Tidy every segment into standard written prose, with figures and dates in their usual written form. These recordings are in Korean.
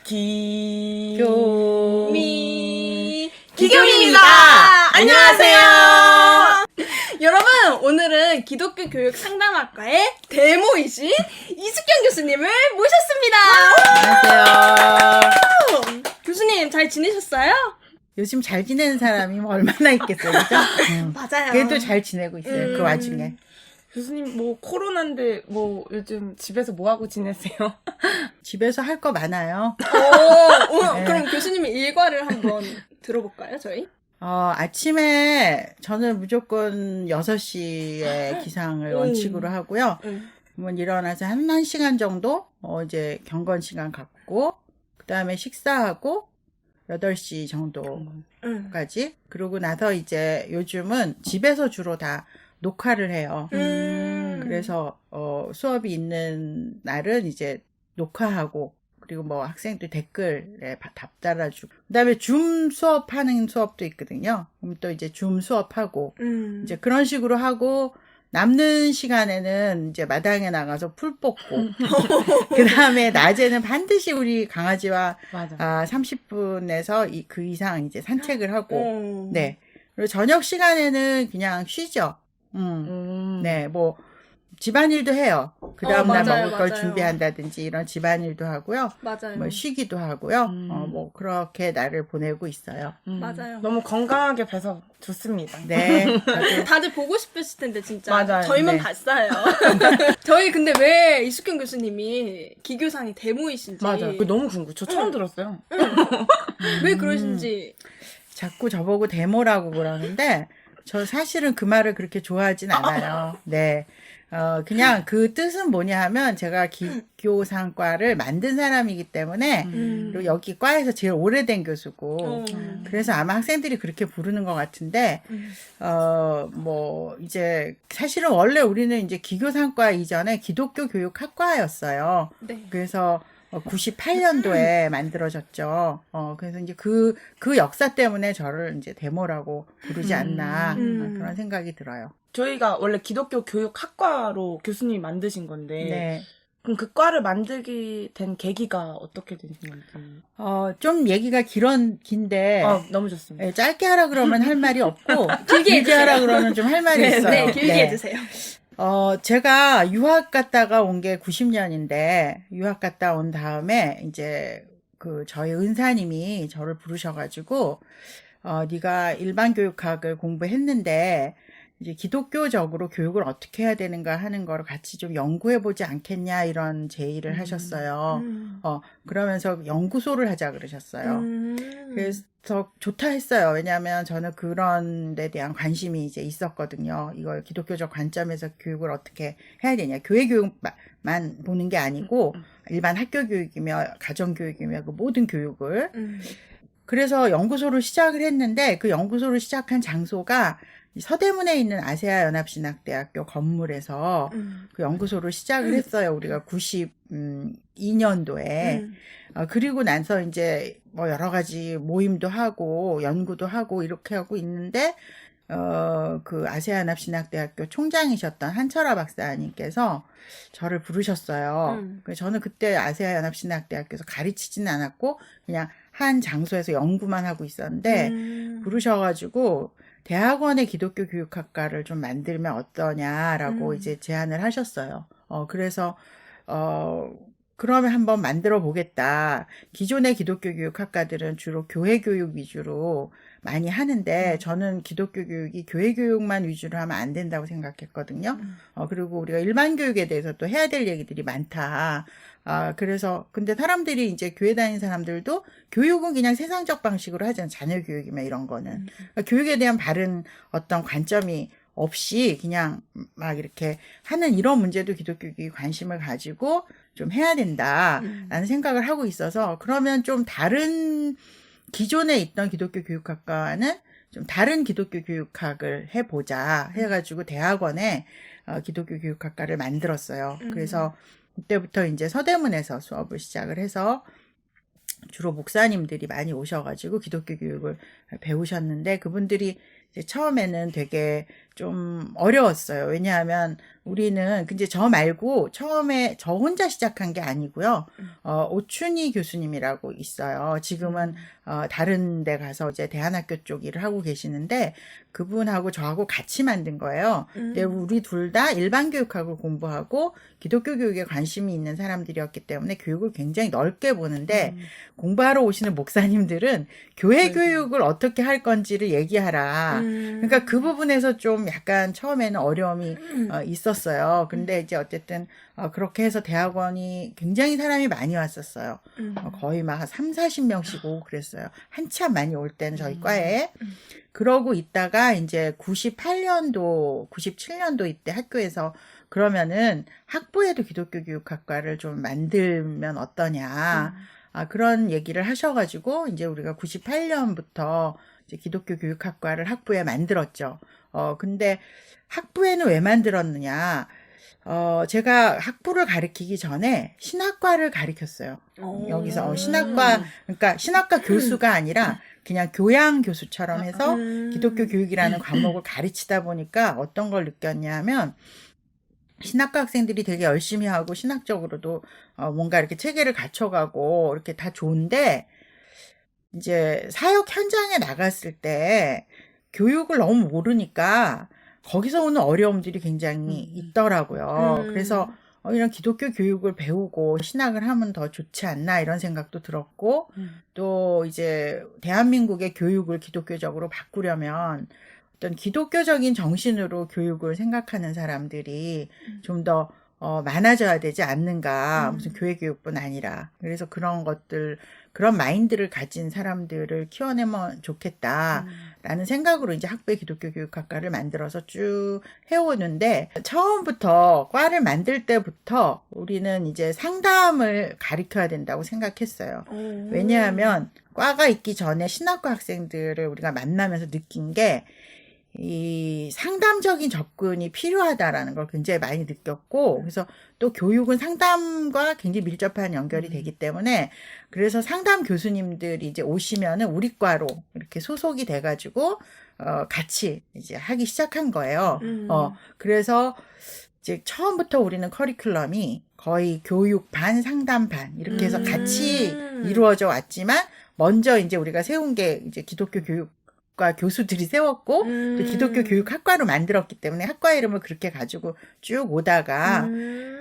기교입니다. 안녕하세요. 여러분, 오늘은 기독교 교육 상담학과의 대모이신 이숙경 교수님을 모셨습니다. 안녕하세요. 교수님 잘 지내셨어요? 요즘 잘 지내는 사람이 뭐 얼마나 있겠어요, 그죠? 맞아요. 그래도 잘 지내고 있어요, 그 와중에. 교수님 뭐 코로나인데 뭐 요즘 집에서 뭐 하고 지내세요? 집에서 할 거 많아요. 네. 그럼 교수님의 일과를 한번 들어볼까요, 저희? 아침에 저는 무조건 6시에 기상을 원칙으로 하고요. 그러면 일어나서 한 1시간 정도 이제 경건 시간 갖고 그다음에 식사하고 8시 정도까지 그러고 나서 이제 요즘은 집에서 주로 다 녹화를 해요. 그래서 수업이 있는 날은 이제 녹화하고 그리고 뭐 학생들 댓글에 답 달아주고 그다음에 줌 수업하는 수업도 있거든요. 그럼 또 이제 줌 수업하고 이제 그런 식으로 하고 남는 시간에는 이제 마당에 나가서 풀 뽑고 그다음에 낮에는 반드시 우리 강아지와 맞아. 30분에서 그 이상 이제 산책을 하고 네. 그리고 저녁 시간에는 그냥 쉬죠. 네, 뭐 집안일도 해요. 그 다음날 맞아요, 먹을 걸 맞아요. 준비한다든지 이런 집안일도 하고요. 맞아요. 뭐 쉬기도 하고요. 뭐 그렇게 날을 보내고 있어요. 맞아요. 너무 건강하게 뵈서 좋습니다. 네. 다들 보고 싶으실 텐데 진짜 맞아요. 저희만 네. 봤어요. 저희 근데 왜 이숙경 교수님이 기교상이 대모이신지 맞아요. 그거 너무 궁금해. 저 처음 들었어요. 왜 그러신지 자꾸 저보고 데모라고 그러는데 저 사실은 그 말을 그렇게 좋아하진 않아요. 네. 그냥 그 뜻은 뭐냐 하면 제가 기교상과를 만든 사람이기 때문에 그리고 여기 과에서 제일 오래된 교수고 그래서 아마 학생들이 그렇게 부르는 것 같은데 뭐 이제 사실은 원래 우리는 이제 기교상과 이전에 기독교 교육학과였어요. 네. 그래서 98년도에 만들어졌죠. 그래서 이제 그 역사 때문에 저를 이제 데모라고 부르지 않나 그런 생각이 들어요. 저희가 원래 기독교 교육학과로 교수님이 만드신 건데 네. 그럼 그 과를 만들게 된 계기가 어떻게 되신 건지. 좀 얘기가 긴데 너무 좋습니다. 예, 짧게 하라 그러면 할 말이 없고 길게 길게 하라 그러면 좀 할 말이 있어요. 네, 길게 해주세요. 제가 유학 갔다가 온 게 90년인데 유학 갔다 온 다음에 이제 저희 은사님이 저를 부르셔가지고 네가 일반 교육학을 공부했는데 이제 기독교적으로 교육을 어떻게 해야 되는가 하는 거를 같이 좀 연구해보지 않겠냐 이런 제의를 하셨어요. 그러면서 연구소를 하자 그러셨어요. 그래서 좋다 했어요. 왜냐하면 저는 그런 데 대한 관심이 이제 있었거든요. 이걸 기독교적 관점에서 교육을 어떻게 해야 되냐. 교회 교육만 보는 게 아니고 일반 학교 교육이며 가정 교육이며 그 모든 교육을. 그래서 연구소를 시작을 했는데 그 연구소를 시작한 장소가 서대문에 있는 아세아 연합신학대학교 건물에서 그 연구소를 시작을 했어요. 우리가 92년도에. 그리고 나서 이제 뭐 여러 가지 모임도 하고 연구도 하고 이렇게 하고 있는데 그 아세아 연합신학대학교 총장이셨던 한철아 박사님께서 저를 부르셨어요. 그래서 저는 그때 아세아 연합신학대학교에서 가르치지는 않았고 그냥 한 장소에서 연구만 하고 있었는데 부르셔가지고 대학원의 기독교 교육학과를 좀 만들면 어떠냐라고 이제 제안을 하셨어요. 그래서 그러면 한번 만들어 보겠다. 기존의 기독교 교육학과들은 주로 교회 교육 위주로 많이 하는데 저는 기독교 교육이 교회 교육만 위주로 하면 안 된다고 생각했거든요. 그리고 우리가 일반 교육에 대해서 또 해야 될 얘기들이 많다. 그래서 근데 사람들이 이제 교회 다니는 사람들도 교육은 그냥 세상적 방식으로 하잖아요. 자녀 교육이면 이런 거는. 그러니까 교육에 대한 바른 어떤 관점이 없이 그냥 막 이렇게 하는 이런 문제도 기독교육이 관심을 가지고 좀 해야 된다라는 생각을 하고 있어서 그러면 좀 다른 기존에 있던 기독교 교육학과는 좀 다른 기독교 교육학을 해보자 해가지고 대학원에 기독교 교육학과를 만들었어요. 그래서 그때부터 이제 서대문에서 수업을 시작을 해서 주로 목사님들이 많이 오셔가지고 기독교 교육을 배우셨는데 그분들이 이제 처음에는 되게 좀 어려웠어요. 왜냐하면 우리는 이제 저 말고 처음에 저 혼자 시작한 게 아니고요. 오춘희 교수님이라고 있어요. 지금은 다른 데 가서 이제 대안학교 쪽 일을 하고 계시는데 그분하고 저하고 같이 만든 거예요. 근데 우리 둘 다 일반 교육학을 공부하고 기독교 교육에 관심이 있는 사람들이었기 때문에 교육을 굉장히 넓게 보는데 공부하러 오시는 목사님들은 교회 교육을 어떻게 할 건지를 얘기하라. 그러니까 그 부분에서 좀 약간 처음에는 어려움이 있었어요. 근데 이제 어쨌든 그렇게 해서 대학원이 굉장히 사람이 많이 왔었어요. 거의 막 3, 40명씩 오고 그랬어요. 한참 많이 올 때는 저희 과에. 그러고 있다가 이제 98년도, 97년도 이때 학교에서 그러면은 학부에도 기독교 교육학과를 좀 만들면 어떠냐. 그런 얘기를 하셔가지고 이제 우리가 98년부터 이제 기독교 교육학과를 학부에 만들었죠. 근데 학부에는 왜 만들었느냐. 제가 학부를 가르치기 전에 신학과를 가르쳤어요. 여기서 신학과, 그러니까 신학과 교수가 아니라 그냥 교양 교수처럼 해서 기독교 교육이라는 과목을 가르치다 보니까 어떤 걸 느꼈냐면 신학과 학생들이 되게 열심히 하고 신학적으로도 뭔가 이렇게 체계를 갖춰가고 이렇게 다 좋은데 이제 사역 현장에 나갔을 때 교육을 너무 모르니까 거기서 오는 어려움들이 굉장히 있더라고요. 그래서 이런 기독교 교육을 배우고 신학을 하면 더 좋지 않나 이런 생각도 들었고 또 이제 대한민국의 교육을 기독교적으로 바꾸려면 어떤 기독교적인 정신으로 교육을 생각하는 사람들이 좀 더 많아져야 되지 않는가. 무슨 교회 교육뿐 아니라. 그래서 그런 것들, 그런 마인드를 가진 사람들을 키워내면 좋겠다라는 생각으로 이제 학부의 기독교 교육학과를 만들어서 쭉 해오는데 처음부터 과를 만들 때부터 우리는 이제 상담을 가르쳐야 된다고 생각했어요. 왜냐하면 과가 있기 전에 신학과 학생들을 우리가 만나면서 느낀 게 이 상담적인 접근이 필요하다라는 걸 굉장히 많이 느꼈고 그래서 또 교육은 상담과 굉장히 밀접한 연결이 되기 때문에 그래서 상담 교수님들이 이제 오시면은 우리 과로 이렇게 소속이 돼가지고 같이 이제 하기 시작한 거예요. 그래서 이제 처음부터 우리는 커리큘럼이 거의 교육 반 상담 반 이렇게 해서 같이 이루어져 왔지만 먼저 이제 우리가 세운 게 이제 기독교 교육 교수들이 세웠고 또 기독교 교육학과로 만들었기 때문에 학과 이름을 그렇게 가지고 쭉 오다가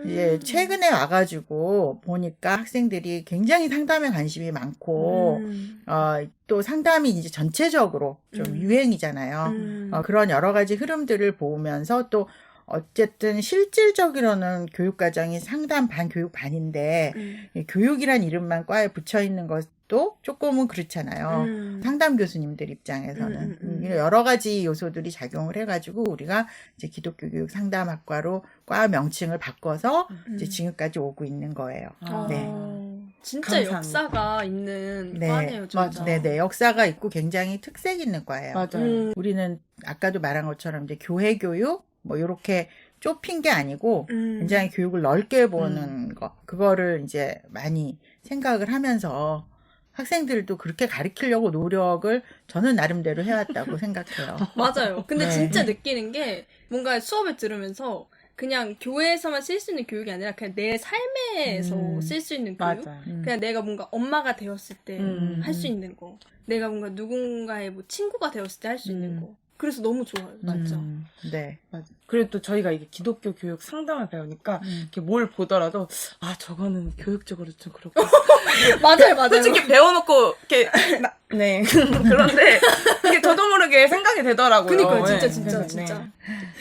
이제 최근에 와가지고 보니까 학생들이 굉장히 상담에 관심이 많고 또 상담이 이제 전체적으로 좀 유행이잖아요. 그런 여러 가지 흐름들을 보면서 또 어쨌든 실질적으로는 교육과정이 상담 반 교육 반인데 교육이란 이름만 과에 붙여 있는 것도 조금은 그렇잖아요. 상담 교수님들 입장에서는 여러 가지 요소들이 작용을 해가지고 우리가 이제 기독교 교육 상담학과로 과 명칭을 바꿔서 이제 지금까지 오고 있는 거예요. 네. 진짜 감사합니다. 역사가 있는 네, 과네요, 진짜. 네, 역사가 있고 굉장히 특색 있는 과예요. 맞아요. 우리는 아까도 말한 것처럼 이제 교회 교육 뭐 이렇게 좁힌 게 아니고 굉장히 교육을 넓게 보는 거 그거를 이제 많이 생각을 하면서 학생들도 그렇게 가르치려고 노력을 저는 나름대로 해왔다고 생각해요. 맞아요. 근데 네. 진짜 느끼는 게 뭔가 수업을 들으면서 그냥 교회에서만 쓸 수 있는 교육이 아니라 그냥 내 삶에서 쓸 수 있는 교육. 맞아요. 그냥 내가 뭔가 엄마가 되었을 때 할 수 음. 있는 거. 내가 뭔가 누군가의 뭐 친구가 되었을 때 할 수 있는 거. 그래서 너무 좋아요, 진짜. 네. 맞아. 그리고 또 저희가 이게 기독교 교육 상담을 배우니까 이렇게 뭘 보더라도 아 저거는 교육적으로 좀 그렇고 맞아요, 맞아요. 솔직히 배워놓고 이렇게 네 그런데 이게 저도 모르게 생각이 되더라고요. 그니까요, 네. 진짜. 그래서, 네.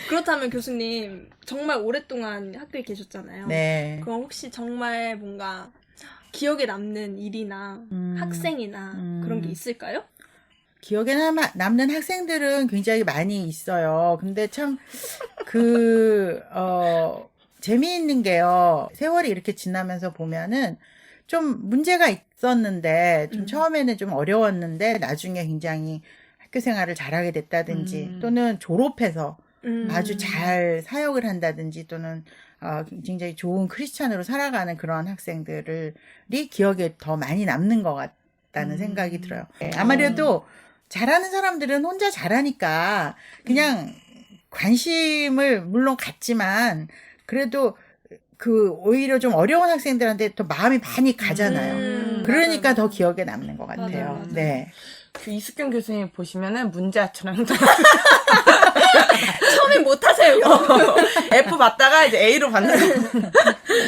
그렇다면 교수님, 정말 오랫동안 학교에 계셨잖아요. 네. 그럼 혹시 정말 뭔가 기억에 남는 일이나 학생이나 그런 게 있을까요? 기억에 남는 학생들은 굉장히 많이 있어요. 근데 참, 재미있는 게요. 세월이 이렇게 지나면서 보면은 좀 문제가 있었는데, 좀 처음에는 좀 어려웠는데, 나중에 굉장히 학교 생활을 잘하게 됐다든지, 또는 졸업해서 아주 잘 사역을 한다든지, 또는 굉장히 좋은 크리스찬으로 살아가는 그런 학생들이 기억에 더 많이 남는 것 같다는 생각이 들어요. 아무래도 잘하는 사람들은 혼자 잘하니까 그냥 관심을 물론 갖지만 그래도 그 오히려 좀 어려운 학생들한테 또 마음이 많이 가잖아요. 그러니까 맞아요. 더 기억에 남는 것 같아요. 맞아요. 네. 그 이숙경 교수님 보시면은 문제아처럼 처음엔 못하세요. F 받다가 이제 A로 받는.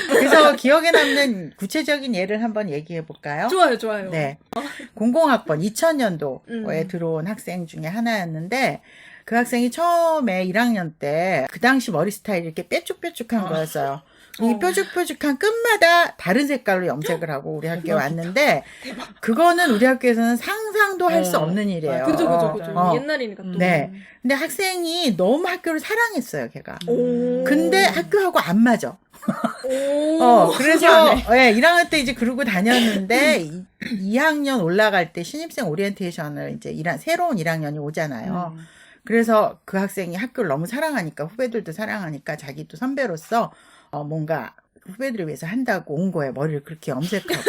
그래서 기억에 남는 구체적인 예를 한번 얘기해 볼까요? 좋아요, 좋아요. 네. 00학번 2000년도에 들어온 학생 중에 하나였는데 그 학생이 처음에 1학년 때 그 당시 머리 스타일이 이렇게 뾰족뾰족한 거였어요. 이 뾰족뾰족한 끝마다 다른 색깔로 염색을 하고 우리 학교에 왔는데 그거는 우리 학교에서는 상상도 할 수 없는 일이에요. 그죠. 옛날이니까 또. 네. 근데 학생이 너무 학교를 사랑했어요, 걔가. 오. 근데 학교하고 안 맞아. 오. 그래서, 예, 1학년 때 이제 그러고 다녔는데, 2학년 올라갈 때 신입생 오리엔테이션을 이제 새로운 1학년이 오잖아요. 그래서 그 학생이 학교를 너무 사랑하니까, 후배들도 사랑하니까 자기도 선배로서, 뭔가 후배들을 위해서 한다고 온 거예요. 머리를 그렇게 염색하고.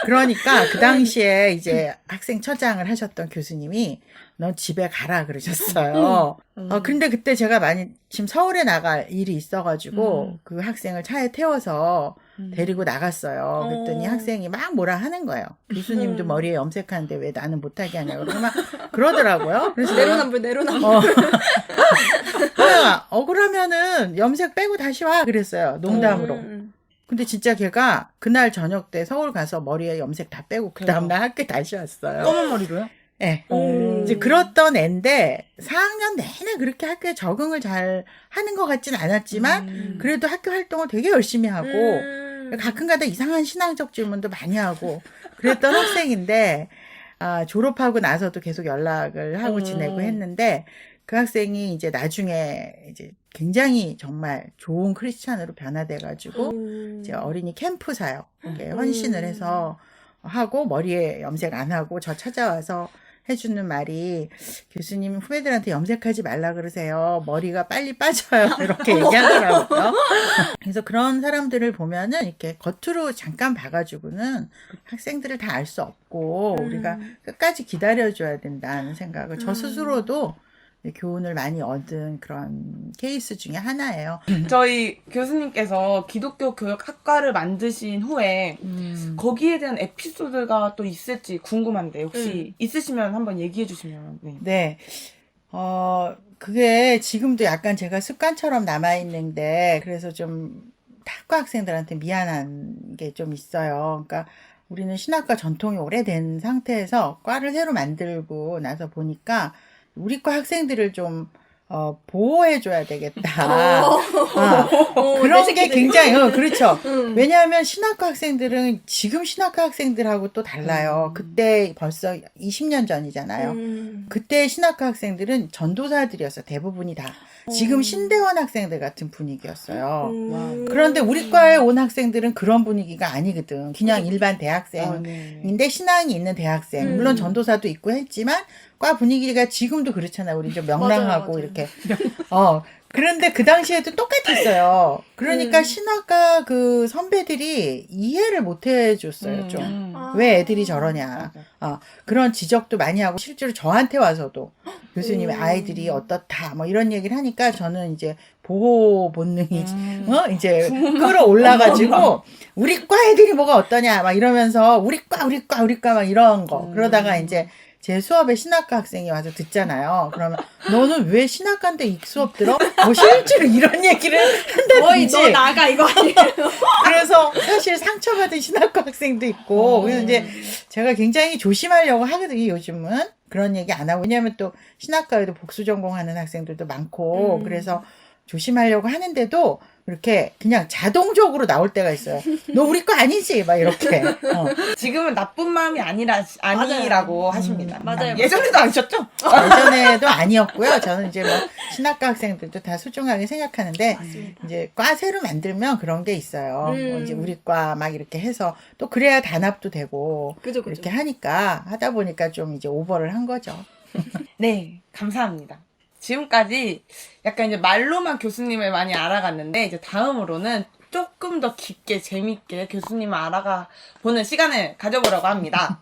그러니까 그 당시에 이제 학생 처장을 하셨던 교수님이 너 집에 가라 그러셨어요. 근데 그때 제가 지금 서울에 나갈 일이 있어가지고 그 학생을 차에 태워서 데리고 나갔어요. 그랬더니 학생이 막 뭐라 하는 거예요. 교수님도 머리에 염색하는데 왜 나는 못하게 하냐고 그러더라고요. 그래서 내로남불. 그러면은 염색 빼고 다시 와 그랬어요. 농담으로. 근데 진짜 걔가 그날 저녁 때 서울 가서 머리에 염색 다 빼고 그 다음날 학교 다시 왔어요. 검은 머리로요? 네. 이제 그랬던 애인데 4학년 내내 그렇게 학교에 적응을 잘 하는 것 같진 않았지만 그래도 학교 활동을 되게 열심히 하고 가끔가다 이상한 신앙적 질문도 많이 하고 그랬던 학생인데 졸업하고 나서도 계속 연락을 하고 지내고 했는데 그 학생이 이제 나중에 이제 굉장히 정말 좋은 크리스찬으로 변화돼가지고 이제 어린이 캠프 사역에 헌신을 해서 하고 머리에 염색 안 하고 저 찾아와서 해주는 말이 교수님 후배들한테 염색하지 말라 그러세요. 머리가 빨리 빠져요. 이렇게 얘기하더라고요. 그래서 그런 사람들을 보면은 이렇게 겉으로 잠깐 봐가지고는 학생들을 다 알 수 없고 우리가 끝까지 기다려줘야 된다는 생각을 저 스스로도 교훈을 많이 얻은 그런 케이스 중에 하나예요. 저희 교수님께서 기독교 교육학과를 만드신 후에 거기에 대한 에피소드가 또 있을지 궁금한데 혹시 있으시면 한번 얘기해 주시면. 네. 그게 지금도 약간 제가 습관처럼 남아있는데 그래서 좀 학과 학생들한테 미안한 게 좀 있어요. 그러니까 우리는 신학과 전통이 오래된 상태에서 과를 새로 만들고 나서 보니까 우리 과 학생들을 좀 보호해줘야 되겠다. 그런 게 굉장히 그렇죠. 왜냐하면 신학과 학생들은 지금 신학과 학생들하고 또 달라요. 그때 벌써 20년 전이잖아요. 그때 신학과 학생들은 전도사들이었어요. 대부분이 다. 지금 신대원 학생들 같은 분위기였어요. 그런데 우리 과에 온 학생들은 그런 분위기가 아니거든. 그냥 일반 대학생인데 신앙이 있는 대학생. 물론 전도사도 있고 했지만 과 분위기가 지금도 그렇잖아요. 우리 좀 명랑하고 맞아요. 이렇게. 그런데 그 당시에도 똑같았어요. 그러니까 신학과 그 선배들이 이해를 못 해줬어요, 좀. 왜 애들이 저러냐. 그런 지적도 많이 하고, 실제로 저한테 와서도 교수님의 아이들이 어떻다, 뭐 이런 얘기를 하니까 저는 이제 보호 본능이, 이제 끌어올라가지고, 우리 과 애들이 뭐가 어떠냐, 막 이러면서, 우리 과, 막 이런 거. 그러다가 이제, 제 수업에 신학과 학생이 와서 듣잖아요. 그러면 너는 왜 신학과인데 이 수업 들어? 뭐 실제로 이런 얘기를 한다든지. 너 나가 이거 아니에요. 그래서 사실 상처받은 신학과 학생도 있고 그래서 이제 제가 굉장히 조심하려고 하거든요. 요즘은 그런 얘기 안 하고 왜냐하면 또 신학과에도 복수 전공하는 학생들도 많고 그래서 조심하려고 하는데도 이렇게 그냥 자동적으로 나올 때가 있어요. 너 우리 거 아니지? 막 이렇게. 지금은 나쁜 마음이 아니라고 하십니다. 맞아요. 예전에도 아니셨죠? 예전에도 아니었고요. 저는 이제 뭐 신학과 학생들도 다 소중하게 생각하는데 맞습니다. 이제 과 새로 만들면 그런 게 있어요. 뭐 이제 우리 과 막 이렇게 해서 또 그래야 단합도 되고 그죠. 이렇게 하니까 하다 보니까 좀 이제 오버를 한 거죠. 네, 감사합니다. 지금까지 약간 이제 말로만 교수님을 많이 알아갔는데 이제 다음으로는 조금 더 깊게 재밌게 교수님을 알아가 보는 시간을 가져보려고 합니다.